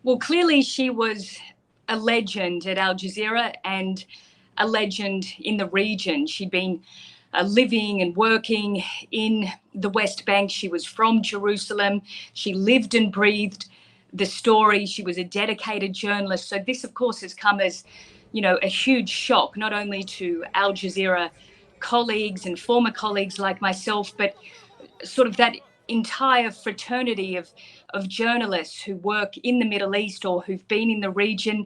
Well, clearly she was a legend at Al Jazeera and a legend in the region. She'd been living and working in the West Bank. She was from Jerusalem. She lived and breathed the story. She was a dedicated journalist. So this, of course, has come as, a huge shock, not only to Al Jazeera colleagues and former colleagues like myself, but sort of that entire fraternity of journalists who work in the Middle East or who've been in the region.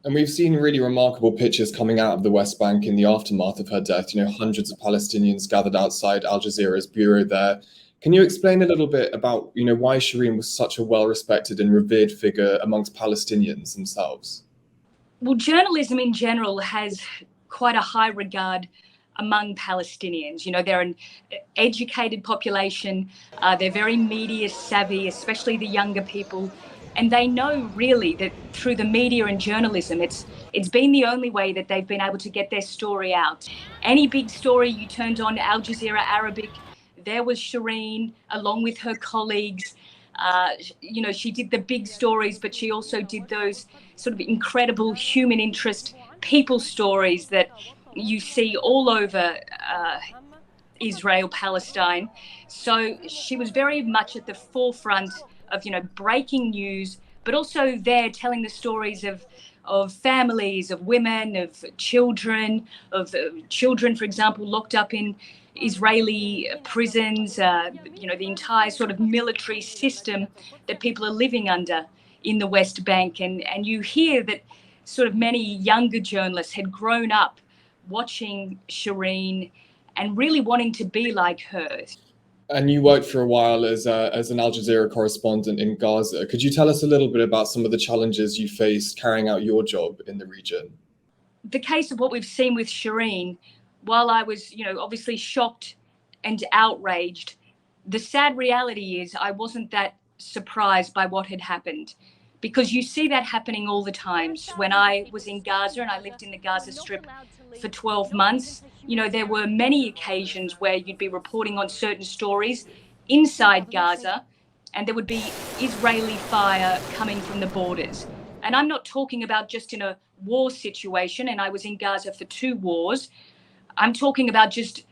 And we've seen really remarkable pictures coming out of the West Bank in the aftermath of her death. Hundreds of Palestinians gathered outside Al Jazeera's bureau there. Can you explain a little bit about, why Shireen was such a well-respected and revered figure amongst Palestinians themselves? Well, journalism in general has quite a high regard among Palestinians. They're an educated population. They're very media savvy, especially the younger people. And they know really that through the media and journalism, it's been the only way that they've been able to get their story out. Any big story you turned on Al Jazeera Arabic, there was Shireen along with her colleagues. She did the big stories, but she also did those sort of incredible human interest people stories that you see all over Israel, Palestine. So she was very much at the forefront of, breaking news, but also there telling the stories of families, of women, of children, for example, locked up in Israeli prisons, the entire sort of military system that people are living under in the West Bank. And you hear that sort of many younger journalists had grown up watching Shireen and really wanting to be like her. And you worked for a while as an Al Jazeera correspondent in Gaza. Could you tell us a little bit about some of the challenges you faced carrying out your job in the region? The case of what we've seen with Shireen, while I was, obviously shocked and outraged, the sad reality is I wasn't that surprised by what had happened, because you see that happening all the time. When I was in Gaza and I lived in the Gaza Strip for 12 months, there were many occasions where you'd be reporting on certain stories inside Gaza and there would be Israeli fire coming from the borders. And I'm not talking about just in a war situation, and I was in Gaza for 2 wars. I'm talking about just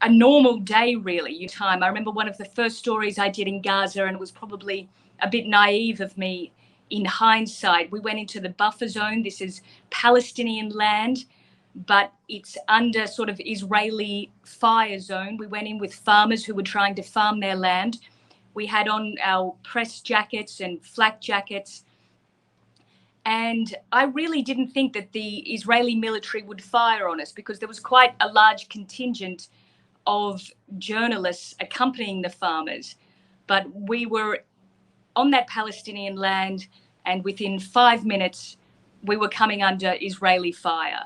a normal day, really. I remember one of the first stories I did in Gaza, and it was probably a bit naive of me in hindsight. We went into the buffer zone. This is Palestinian land, but it's under sort of Israeli fire zone. We went in with farmers who were trying to farm their land. We had on our press jackets and flak jackets. And I really didn't think that the Israeli military would fire on us, because there was quite a large contingent of journalists accompanying the farmers. But we were on that Palestinian land, and within 5 minutes, we were coming under Israeli fire.